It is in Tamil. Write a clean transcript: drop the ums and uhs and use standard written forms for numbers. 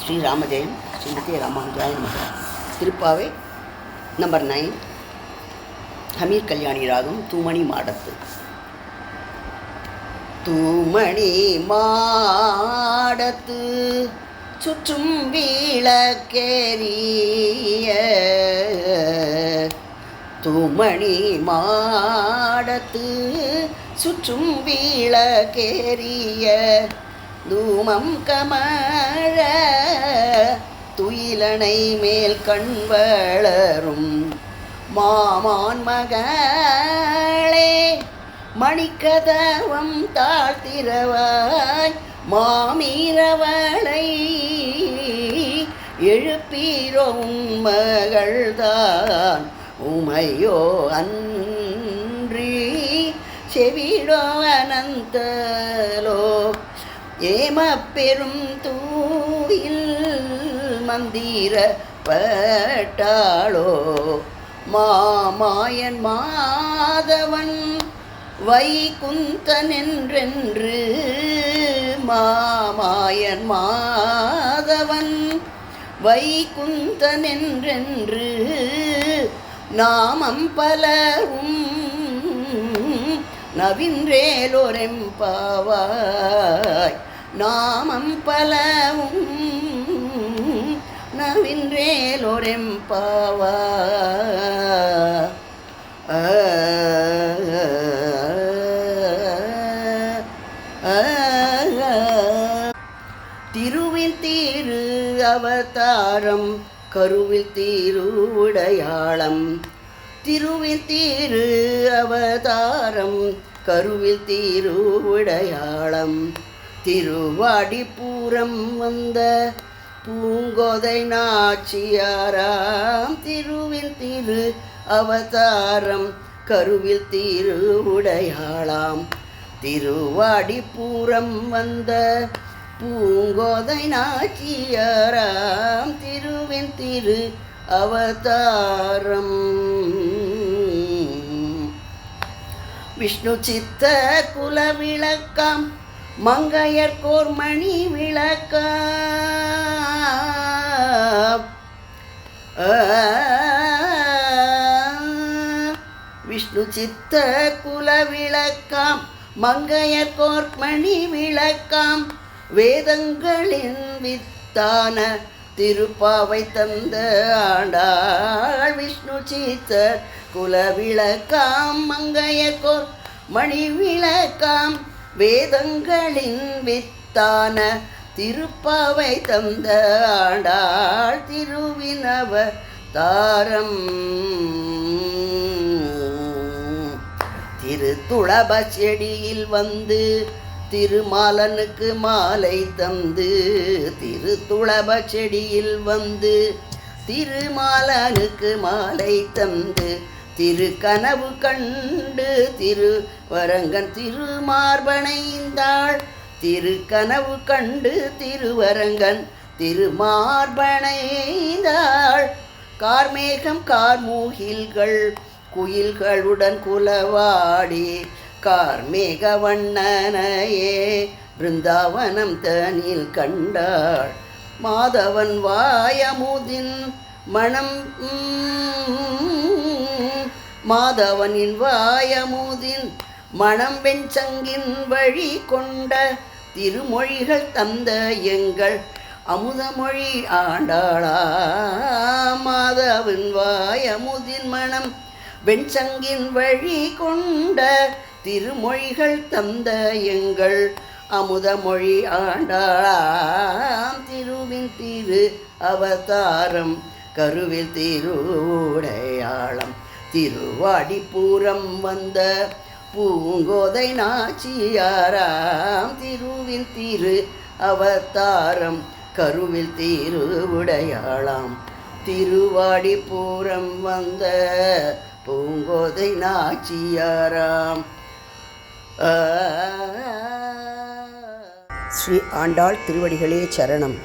ஸ்ரீராமஜெயம் ஸ்ரீமதி ராமானுஜாய நமக. திருப்பாவை நம்பர் 9, ஹமீர் கல்யாணி ராகம், தூமணி மாடத்து. தூமணி மாடத்து சுற்றும் விளக்கேறிய, தூமணி மாடத்து சுற்றும் விளக்கேறிய, தூமம் கமழ துயிலனை மேல் கண் வளரும் மாமான் மகளே, மணிக்கதவம் தாழ்த்திரவாய் மாமீரவளை எழுப்பீரோ மகள்தான் உமையோ அன்றி செவிடோ அனந்தலோ, ஏம பெரும் தூயில் மந்திர பட்டாளோ, மாமாயன் மாதவன் வைகுந்தன் என்றென்று, மாமாயன் மாதவன் வைகுந்தன் என்றென்று, நாமம் பலவும் நவின்றேலோரெம்பாவாய், நாமம் பலவும் நவின்றேலோரெம்பாவாய். திருவில் தீரு அவதாரம் கருவில் தீருடையாளம், திருவில் தீரு அவதாரம் கருவில் தீருடையாளம், திருவாடிப்பூரம் வந்த பூங்கோதை நாச்சியாராம், திருவில் தீரு அவதாரம் கருவில் தீருடையாளாம், திருவாடிப்பூரம் வந்த பூங்கோதை நாச்சியாராம், திருவின் திரு அவதாரம். விஷ்ணு சித்த குல விளக்கம் மங்கையர்கோர் மணி விளக்கம், விஷ்ணு சித்த குல விளக்கம் மங்கையர்கோர் மணி விளக்கம், வேதங்களின் வித்தான திருப்பாவை தந்த ஆண்டாள், விஷ்ணு சித்த குல விளக்கம் மங்கையர்கோர் மணி விளக்கம், வேதங்களின் வித்தான திருப்பாவை தந்த ஆண்டாள், திருவினவதாரம். திருத்துளப செடியில் வந்து திருமாலனுக்கு மாலை தந்து, திருத்துளப செடியில் வந்து திருமாலனுக்கு மாலை தந்து, திருக்கனவு கண்டு திருவரங்கன் திருமார்பணைந்தாள், திருக்கனவு கண்டு திருவரங்கன் திருமார்பணைந்தாள், கார்மேகம் கார்மூகில்கள் குயில்களுடன் குலவாடி, கார்மேக வண்ணனையே பிருந்தாவனம் தனில் கண்டாள், மாதவன் வாயமுதின் மணம், மாதவனின் வாயமுதின் மணம் வெண்சங்கின் வழி கொண்ட திருமொழிகள் தந்த எங்கள் அமுதமொழி ஆண்டாளா, மாதவன் வாயமுதின் மணம் வெண்சங்கின் வழி கொண்ட திருமொழிகள் தந்த எங்கள் அமுதமொழி ஆண்டாளாம், திருவின் திரு அவதாரம் கருவில் தீருடையாளம், திருவாடிப்பூரம் வந்த பூங்கோதை நாச்சியாராம், திருவின் திரு அவதாரம் கருவில் தீருடையாளாம், திருவாடிப்பூரம் வந்த பூங்கோதை நாச்சியாராம். ஸ்ரீ ஆண்டாள் திருவடிகளே சரணம்.